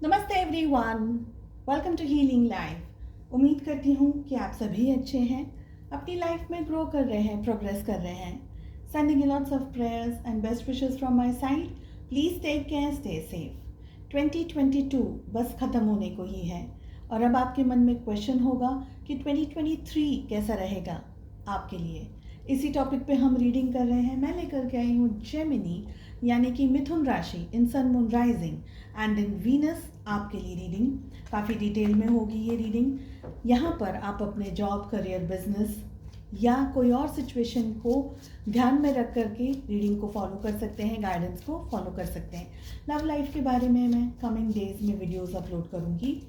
नमस्ते everyone, welcome to healing life. उम्मीद करती हूँ कि आप सभी अच्छे हैं, अपनी लाइफ में ग्रो कर रहे हैं, प्रोग्रेस कर रहे हैं। Sending lots of prayers and best wishes from my side. Please take care, stay safe. 2022 बस ख़त्म होने को ही है और अब आपके मन में क्वेश्चन होगा कि 2023 कैसा रहेगा आपके लिए। इसी टॉपिक पे हम रीडिंग कर रहे हैं। मैं लेकर के आई हूँ जेमिनी यानी कि मिथुन राशि in sun moon rising and in Venus आपके लिए रीडिंग। काफ़ी डिटेल में होगी ये रीडिंग। यहाँ पर आप अपने जॉब, करियर, बिजनेस या कोई और सिचुएशन को ध्यान में रख करके रीडिंग को फॉलो कर सकते हैं, गाइडेंस को फॉलो कर सकते हैं। लव लाइफ के बारे में मैं कमिंग डेज में वीडियोस अपलोड करूँगी।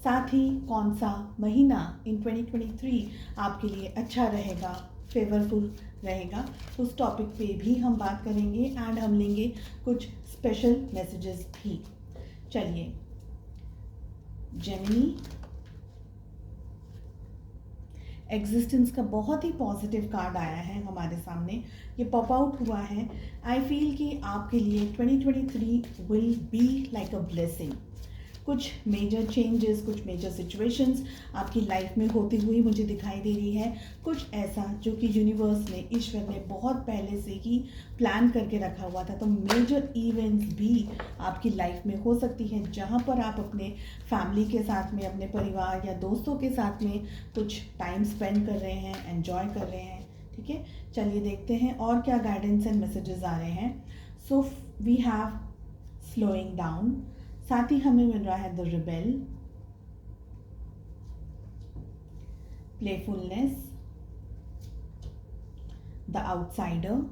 साथ ही कौन सा महीना इन 2023 आपके लिए अच्छा रहेगा, फेवरफुल रहेगा, उस टॉपिक पे भी हम बात करेंगे एंड हम लेंगे कुछ स्पेशल मैसेजेस भी। चलिए, जेमिनी एग्जिस्टेंस का बहुत ही पॉजिटिव कार्ड आया है हमारे सामने, ये पॉप आउट हुआ है। आई फील कि आपके लिए 2023 will be like a blessing. कुछ मेजर चेंजेस, कुछ मेजर सिचुएशंस आपकी लाइफ में होती हुई मुझे दिखाई दे रही है। कुछ ऐसा जो कि यूनिवर्स ने, ईश्वर ने बहुत पहले से ही प्लान करके रखा हुआ था। तो मेजर इवेंट्स भी आपकी लाइफ में हो सकती हैं जहाँ पर आप अपने फैमिली के साथ में, अपने परिवार या दोस्तों के साथ में कुछ टाइम स्पेंड कर रहे हैं, एंजॉय कर रहे हैं। ठीक है, चलिए देखते हैं और क्या गाइडेंस एंड मैसेजेस आ रहे हैं। So we have slowing down, साथ ही हमें मिल रहा है the rebel, playfulness, the outsider,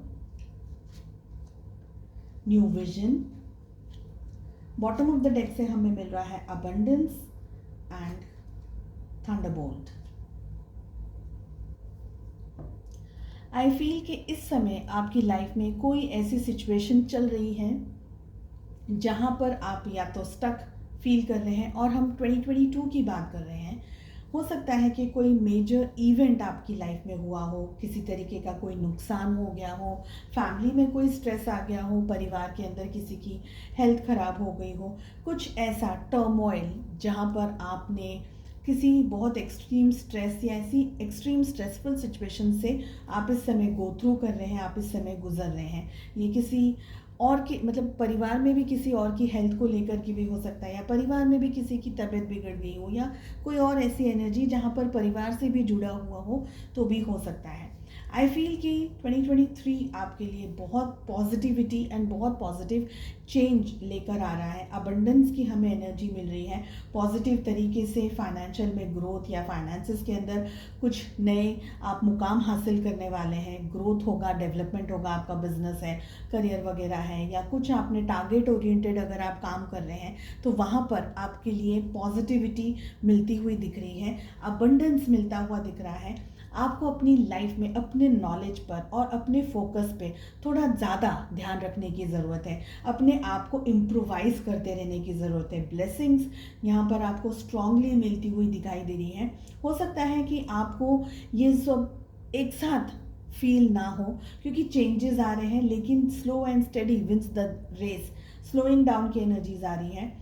new vision. Bottom of the deck से हमें मिल रहा है abundance and thunderbolt. I feel कि इस समय आपकी लाइफ में कोई ऐसी सिचुएशन चल रही है जहाँ पर आप या तो स्टक फील कर रहे हैं, और हम 2022 की बात कर रहे हैं। हो सकता है कि कोई मेजर इवेंट आपकी लाइफ में हुआ हो, किसी तरीके का कोई नुकसान हो गया हो, फैमिली में कोई स्ट्रेस आ गया हो, परिवार के अंदर किसी की हेल्थ खराब हो गई हो, कुछ ऐसा टर्मोइल जहाँ पर आपने किसी बहुत एक्सट्रीम स्ट्रेस या ऐसी एक्सट्रीम स्ट्रेसफुल सिचुएशन से आप इस समय गो थ्रू कर रहे हैं, आप इस समय गुजर रहे हैं। ये किसी और की, मतलब परिवार में भी किसी और की हेल्थ को लेकर के भी हो सकता है, या परिवार में भी किसी की तबीयत बिगड़ गई हो, या कोई और ऐसी एनर्जी जहाँ पर परिवार से भी जुड़ा हुआ हो तो भी हो सकता है। आई फील कि 2023 आपके लिए बहुत पॉजिटिविटी एंड बहुत पॉजिटिव चेंज लेकर आ रहा है। अबंडेंस की हमें एनर्जी मिल रही है पॉजिटिव तरीके से। फाइनेंशियल में ग्रोथ या फाइनेंसेस के अंदर कुछ नए आप मुकाम हासिल करने वाले हैं, ग्रोथ होगा, डेवलपमेंट होगा, आपका बिजनेस है, करियर वगैरह है, या कुछ आपने टारगेट ओरिएंटेड अगर आप काम कर रहे हैं तो वहाँ पर आपके लिए पॉजिटिविटी मिलती हुई दिख रही है, अबंडेंस मिलता हुआ दिख रहा है। आपको अपनी लाइफ में अपने नॉलेज पर और अपने फोकस पे थोड़ा ज़्यादा ध्यान रखने की ज़रूरत है, अपने आप को इम्प्रोवाइज करते रहने की ज़रूरत है। ब्लेसिंग्स यहाँ पर आपको स्ट्रांगली मिलती हुई दिखाई दे रही हैं। हो सकता है कि आपको ये सब एक साथ फील ना हो क्योंकि चेंजेस आ रहे हैं, लेकिन slow and steady wins the race. Slowing down की एनर्जीज आ रही हैं।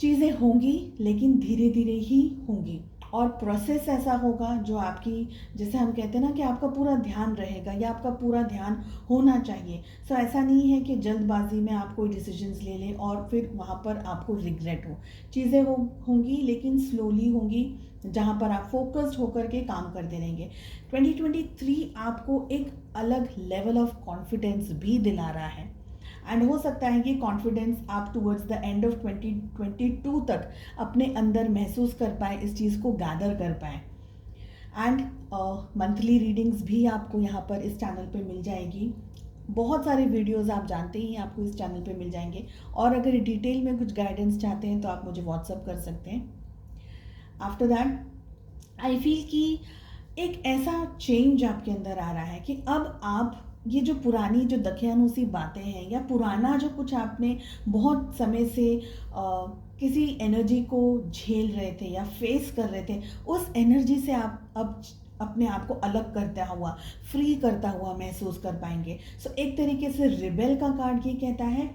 चीज़ें होंगी लेकिन धीरे धीरे ही होंगी, और प्रोसेस ऐसा होगा जो आपकी, जैसे हम कहते हैं ना कि आपका पूरा ध्यान रहेगा या आपका पूरा ध्यान होना चाहिए। सो ऐसा नहीं है कि जल्दबाजी में आप कोई डिसीजंस ले लें और फिर वहाँ पर आपको रिग्रेट हो। चीज़ें होंगी लेकिन स्लोली होंगी, जहाँ पर आप फोकस्ड होकर के काम करते रहेंगे। 2023 आपको एक अलग लेवल ऑफ कॉन्फिडेंस भी दिला रहा है, एंड हो सकता है कि कॉन्फिडेंस आप टूवर्ड्स द एंड ऑफ 2022 तक अपने अंदर महसूस कर पाए, इस चीज़ को गैदर कर पाए। एंड मंथली रीडिंग्स भी आपको यहाँ पर इस चैनल पे मिल जाएगी। बहुत सारे वीडियोस आप जानते ही आपको इस चैनल पे मिल जाएंगे, और अगर डिटेल में कुछ गाइडेंस चाहते हैं तो आप मुझे व्हाट्सअप कर सकते हैं। आफ्टर दैट आई फील कि एक ऐसा चेंज आपके अंदर आ रहा है कि अब आप ये जो पुरानी जो दकियानूसी बातें हैं, या पुराना जो कुछ आपने बहुत समय से किसी एनर्जी को झेल रहे थे या फेस कर रहे थे, उस एनर्जी से आप अब अपने आप को अलग करता हुआ, फ्री करता हुआ महसूस कर पाएंगे। सो एक तरीके से रिबेल का कार्ड ये कहता है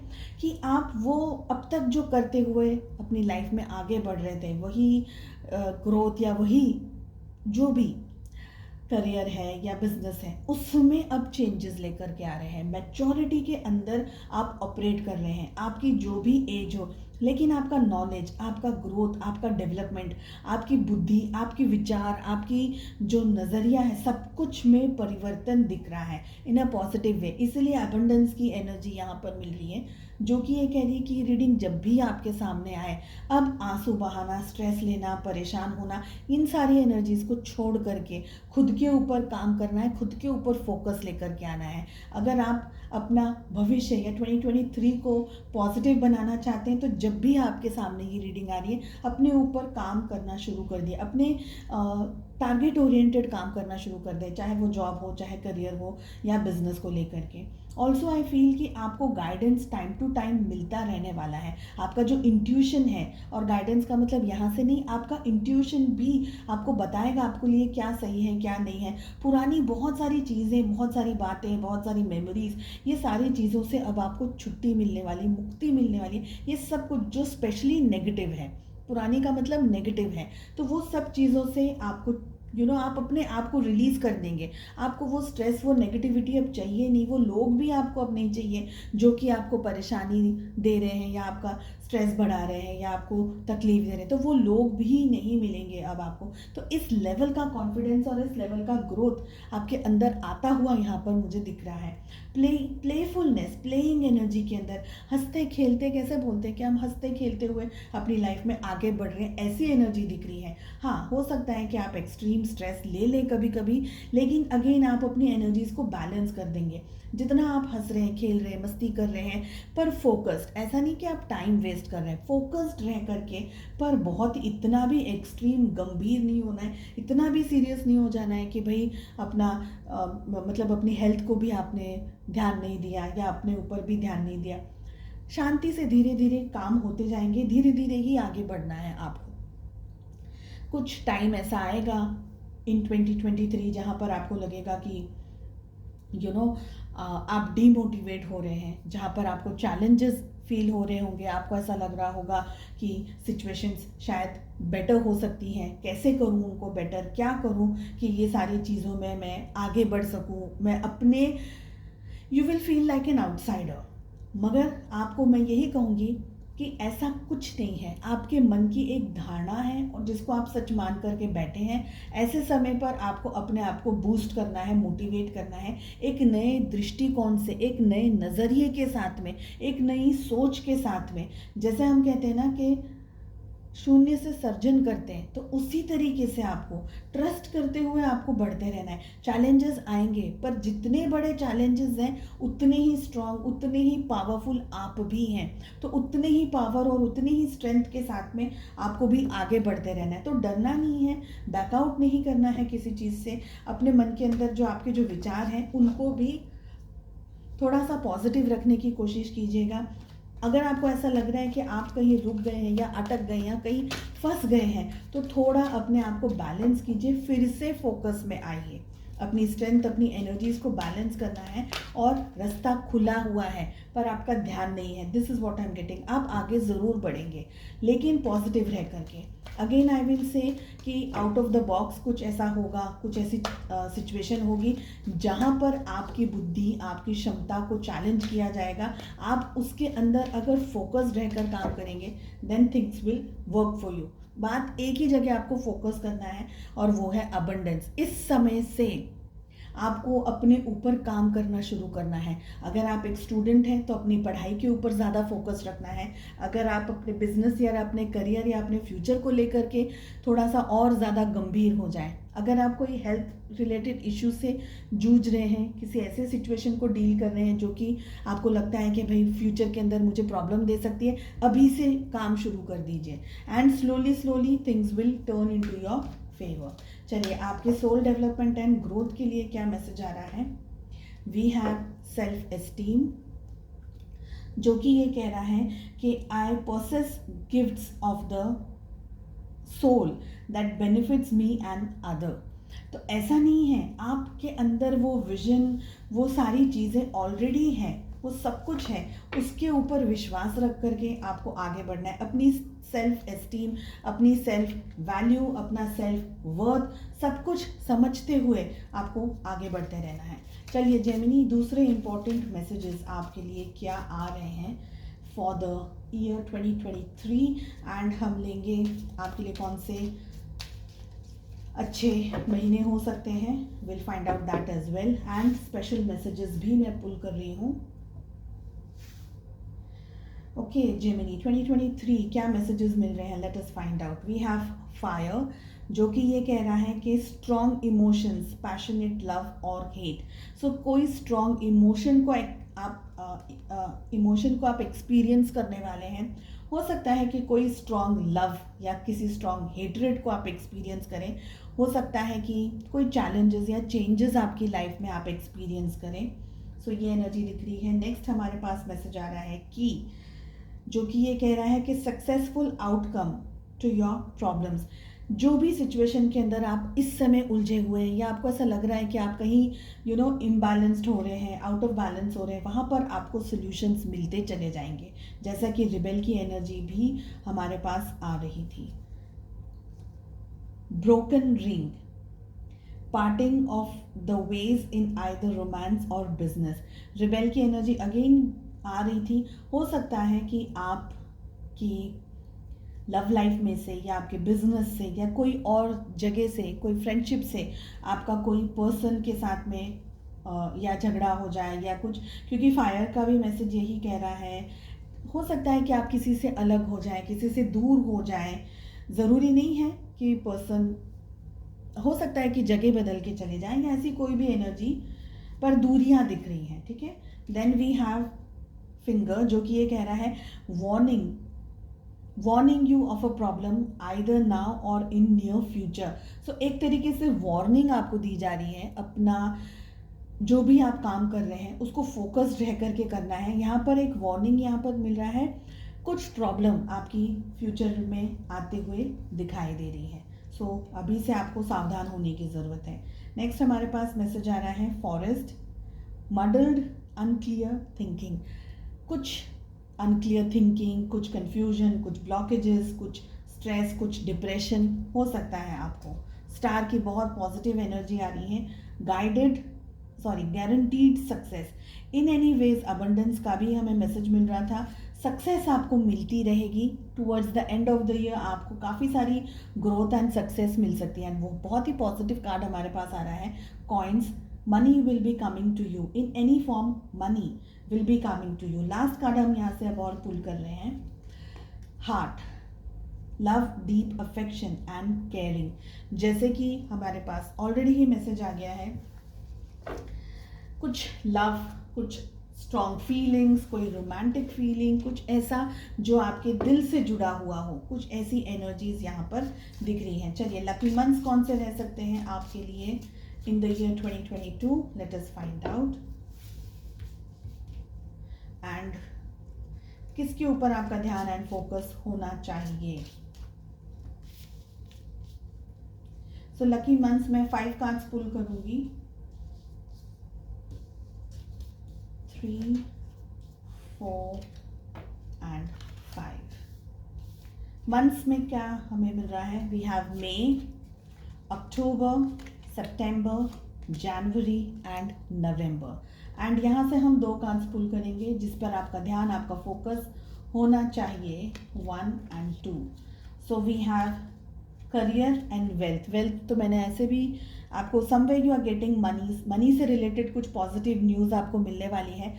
कि आप वो अब तक जो करते हुए अपनी लाइफ में आगे बढ़ रहे थे, वही ग्रोथ या वही जो भी करियर है या बिजनेस है, उसमें अब चेंजेस लेकर के आ रहे हैं। मैच्योरिटी के अंदर आप ऑपरेट कर रहे हैं, आपकी जो भी एज हो, लेकिन आपका नॉलेज, आपका ग्रोथ, आपका डेवलपमेंट, आपकी बुद्धि, आपकी विचार, आपकी जो नज़रिया है, सब कुछ में परिवर्तन दिख रहा है इन अ पॉजिटिव वे। इसलिए अबंडेंस की एनर्जी यहाँ पर मिल रही है, जो कि ये कह रही है कि रीडिंग जब भी आपके सामने आए, अब आंसू बहाना, स्ट्रेस लेना, परेशान होना, इन सारी एनर्जीज को छोड़ करके खुद के ऊपर काम करना है, खुद के ऊपर फोकस लेकर के आना है। अगर आप अपना भविष्य या 2023 को पॉजिटिव बनाना चाहते हैं, तो जब भी आपके सामने ये रीडिंग आ रही है, अपने ऊपर काम करना शुरू कर दिए, अपने टारगेट ओरिएंटेड काम करना शुरू कर दें, चाहे वो जॉब हो, चाहे करियर हो या बिजनेस को लेकर के। ऑल्सो आई फील कि आपको गाइडेंस टाइम टू टाइम मिलता रहने वाला है। आपका जो इंट्यूशन है, और गाइडेंस का मतलब यहाँ से नहीं, आपका इंट्यूशन भी आपको बताएगा आपको लिए क्या सही है क्या नहीं है। पुरानी बहुत सारी चीज़ें, बहुत सारी बातें, बहुत सारी मेमोरीज, ये सारी चीज़ों से अब आपको छुट्टी मिलने वाली, मुक्ति मिलने वाली। ये सब कुछ जो स्पेशली नेगेटिव है, पुरानी का मतलब नेगेटिव है, तो वो सब चीज़ों से आपको आप अपने आप को रिलीज़ कर देंगे। आपको वो स्ट्रेस, वो नेगेटिविटी अब चाहिए नहीं, वो लोग भी आपको अब नहीं चाहिए जो कि आपको परेशानी दे रहे हैं या आपका स्ट्रेस बढ़ा रहे हैं या आपको तकलीफ दे रहे हैं, तो वो लोग भी नहीं मिलेंगे अब आपको। तो इस लेवल का कॉन्फिडेंस और इस लेवल का ग्रोथ आपके अंदर आता हुआ यहाँ पर मुझे दिख रहा है। प्लेफुलनेस, प्लेइंग एनर्जी के अंदर, हंसते खेलते, कैसे बोलते हैं कि हम हंसते खेलते हुए अपनी लाइफ में आगे बढ़ रहे हैं, ऐसी एनर्जी दिख रही है। हाँ, हो सकता है कि आप एक्सट्रीम स्ट्रेस ले लें कभी कभी, लेकिन अगेन आप अपनी एनर्जीज को बैलेंस कर देंगे। जितना आप हंस रहे हैं, खेल रहे हैं, मस्ती कर रहे हैं, पर फोकस्ड, ऐसा नहीं कि आप टाइम वेस्ट कर रहे हैं, फोकस्ड रह करके, पर बहुत इतना भी एक्सट्रीम गंभीर नहीं होना है, इतना भी सीरियस नहीं हो जाना है कि भाई अपना मतलब अपनी हेल्थ को भी आपने ध्यान नहीं दिया या अपने ऊपर भी ध्यान नहीं दिया। शांति से धीरे धीरे काम होते जाएंगे, धीरे धीरे ही आगे बढ़ना है आपको। कुछ टाइम ऐसा आएगा इन 2023 जहाँ पर आपको लगेगा कि आप डीमोटिवेट हो रहे हैं, जहाँ पर आपको चैलेंजेस फील हो रहे होंगे, आपको ऐसा लग रहा होगा कि सिचुएशंस शायद बेटर हो सकती हैं, कैसे करूँ उनको बेटर, क्या करूँ कि ये सारी चीज़ों में मैं आगे बढ़ सकूँ, मैं अपने, you will feel like an outsider. मगर आपको मैं यही कहूँगी कि ऐसा कुछ नहीं है, आपके मन की एक धारणा है और जिसको आप सच मान करके बैठे हैं। ऐसे समय पर आपको अपने आप को बूस्ट करना है, मोटिवेट करना है, एक नए दृष्टिकोण से, एक नए नज़रिए के साथ में, एक नई सोच के साथ में। जैसे हम कहते हैं ना कि शून्य से सर्जन करते हैं, तो उसी तरीके से आपको ट्रस्ट करते हुए आपको बढ़ते रहना है। चैलेंजेस आएंगे, पर जितने बड़े चैलेंजेस हैं उतने ही स्ट्रांग, उतने ही पावरफुल आप भी हैं। तो उतने ही पावर और उतनी ही स्ट्रेंथ के साथ में आपको भी आगे बढ़ते रहना है। तो डरना नहीं है, बैकआउट नहीं करना है किसी चीज़ से। अपने मन के अंदर जो आपके जो विचार हैं उनको भी थोड़ा सा पॉजिटिव रखने की कोशिश कीजिएगा। अगर आपको ऐसा लग रहा है कि आप कहीं रुक गए हैं या अटक गए हैं या कहीं फंस गए हैं, तो थोड़ा अपने आप को बैलेंस कीजिए, फिर से फोकस में आइए। अपनी स्ट्रेंथ, अपनी एनर्जीज को बैलेंस करना है और रास्ता खुला हुआ है, पर आपका ध्यान नहीं है। This is what I am getting. आप आगे ज़रूर बढ़ेंगे, लेकिन पॉजिटिव रह करके। अगेन आई विल से कि आउट ऑफ द बॉक्स कुछ ऐसा होगा, कुछ ऐसी सिचुएशन होगी जहाँ पर आपकी बुद्धि, आपकी क्षमता को चैलेंज किया जाएगा। आप उसके अंदर अगर फोकस्ड रहकर काम करेंगे, then things will work for you. बात एक ही जगह आपको फोकस करना है और वो है अबंडेंस। इस समय से आपको अपने ऊपर काम करना शुरू करना है। अगर आप एक स्टूडेंट हैं तो अपनी पढ़ाई के ऊपर ज़्यादा फोकस रखना है। अगर आप अपने बिजनेस या अपने करियर या अपने फ्यूचर को लेकर के थोड़ा सा और ज़्यादा गंभीर हो जाए। अगर आप कोई हेल्थ रिलेटेड इशू से जूझ रहे हैं, किसी ऐसे सिचुएशन को डील कर रहे हैं जो कि आपको लगता है कि भाई फ्यूचर के अंदर मुझे प्रॉब्लम दे सकती है, अभी से काम शुरू कर दीजिए and slowly things will turn into your favour. चलिए, आपके सोल डेवलपमेंट एंड ग्रोथ के लिए क्या मैसेज आ रहा है। वी हैव सेल्फ एस्टीम, जो कि ये कह रहा है कि I possess gifts of the soul that benefits me and other. तो ऐसा नहीं है, आपके अंदर वो विजन, वो सारी चीज़ें ऑलरेडी हैं, वो सब कुछ है। उसके ऊपर विश्वास रख करके आपको आगे बढ़ना है। अपनी सेल्फ एस्टीम, अपनी सेल्फ वैल्यू, अपना सेल्फ वर्थ सब कुछ समझते हुए आपको आगे बढ़ते रहना है। चलिए जेमिनी, दूसरे इम्पोर्टेंट मैसेजेस आपके लिए क्या आ रहे हैं फॉर द ईयर 2023 एंड हम लेंगे आपके लिए कौन से अच्छे महीने हो सकते हैं। Will find out that as well and special messages भी मैं पुल कर रही हूँ। ओके जेमिनी, 2023 क्या मैसेजेस मिल रहे हैं, let us find out. We have fire, जो कि ये कह रहा है कि स्ट्रॉन्ग इमोशंस, पैशनेट लव और हेट। सो कोई स्ट्रॉन्ग इमोशन को आप एक्सपीरियंस करने वाले हैं। हो सकता है कि कोई स्ट्रॉन्ग लव या किसी स्ट्रॉन्ग हेटरेड को आप एक्सपीरियंस करें। हो सकता है कि कोई चैलेंजेस या चेंजेस आपकी लाइफ में आप एक्सपीरियंस करें। सो ये एनर्जी दिख रही है। नेक्स्ट हमारे पास मैसेज आ रहा है कि जो कि ये कह रहा है कि successful outcome to your problems. जो भी सिचुएशन के अंदर आप इस समय उलझे हुए हैं या आपको ऐसा लग रहा है कि आप कहीं इम्बैलेंस्ड हो रहे हैं, आउट ऑफ बैलेंस हो रहे हैं, वहाँ पर आपको सॉल्यूशंस मिलते चले जाएंगे। जैसा कि रिबेल की एनर्जी भी हमारे पास आ रही थी। Broken ring, parting of the wedge in either romance और बिजनेस। रिबेल की एनर्जी अगेन आ रही थी। हो सकता है कि आपकी लव लाइफ में से या आपके बिजनेस से या कोई और जगह से, कोई फ्रेंडशिप से आपका कोई पर्सन के साथ में या झगड़ा हो जाए या कुछ, क्योंकि फायर का भी मैसेज यही कह रहा है। हो सकता है कि आप किसी से अलग हो जाए, किसी से दूर हो जाए। ज़रूरी नहीं है कि पर्सन, हो सकता है कि जगह बदल के चले जाएं या ऐसी कोई भी एनर्जी, पर दूरियां दिख रही हैं। ठीक है। देन वी हैव फिंगर, जो कि ये कह रहा है warning you of a problem either now और इन नियर फ्यूचर। सो एक तरीके से वार्निंग आपको दी जा रही है। अपना जो भी आप काम कर रहे हैं उसको फोकस्ड रह करके करना है। यहाँ पर एक वार्निंग यहाँ पर मिल रहा है, कुछ प्रॉब्लम आपकी फ्यूचर में आते हुए दिखाई दे रही है। सो अभी से आपको सावधान होने की ज़रूरत है। नेक्स्ट हमारे पास मैसेज आ रहा है फॉरेस्ट, मडल्ड अनक्लियर थिंकिंग। कुछ अनक्लियर थिंकिंग, कुछ कन्फ्यूजन, कुछ ब्लॉकेजेस, कुछ स्ट्रेस, कुछ डिप्रेशन हो सकता है आपको। स्टार की बहुत पॉजिटिव एनर्जी आ रही है। Guaranteed success in any ways abundance का भी हमें मैसेज मिल रहा था। सक्सेस आपको मिलती रहेगी towards the end of the year. आपको काफ़ी सारी ग्रोथ एंड सक्सेस मिल सकती है। वो बहुत ही पॉजिटिव कार्ड हमारे पास आ रहा है। Coins, money will be coming to you in any form, money will be coming to you. Last card हम यहाँ से अब और पुल कर रहे हैं, heart, love, deep affection and caring. जैसे कि हमारे पास ऑलरेडी ही मैसेज आ गया है, कुछ लव, कुछ स्ट्रॉन्ग फीलिंग्स, कोई रोमांटिक फीलिंग, कुछ ऐसा जो आपके दिल से जुड़ा हुआ हो, कुछ ऐसी एनर्जीज यहाँ पर दिख रही हैं। चलिए लकी मंथ्स कौन से रह सकते हैं आपके लिए in the year 2022, late us find out. And किसके ऊपर आपका ध्यान एंड फोकस होना चाहिए। सो लकी मंथ्स में 5 कार्ड्स पुल करूंगी, 3, 4 एंड 5। मंथ्स में क्या हमें मिल रहा है, we have May, October, September, January and November. And यहाँ से हम 2 कार्ड्स पुल करेंगे जिस पर आपका ध्यान, आपका फोकस होना चाहिए, 1 and 2। So we have career and wealth. Wealth तो मैंने ऐसे भी आपको, someway you are getting money से रिलेटेड कुछ पॉजिटिव न्यूज़ आपको मिलने वाली है।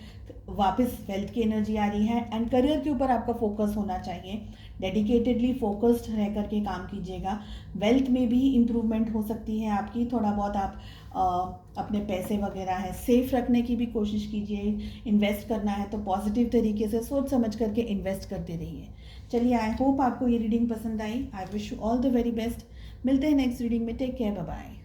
वापस वेल्थ की एनर्जी आ रही है। एंड करियर के ऊपर आपका फोकस होना चाहिए। डेडिकेटेडली फोकस्ड रह करके काम कीजिएगा। वेल्थ में भी इम्प्रूवमेंट हो सकती है आपकी। थोड़ा बहुत आप अपने पैसे वगैरह है सेफ रखने की भी कोशिश कीजिए। इन्वेस्ट करना है तो पॉजिटिव तरीके से सोच समझ करके इन्वेस्ट करते रहिए। चलिए, आई होप आपको ये रीडिंग पसंद आई। I wish you all the very best. मिलते हैं नेक्स्ट रीडिंग में। Take care, bye bye.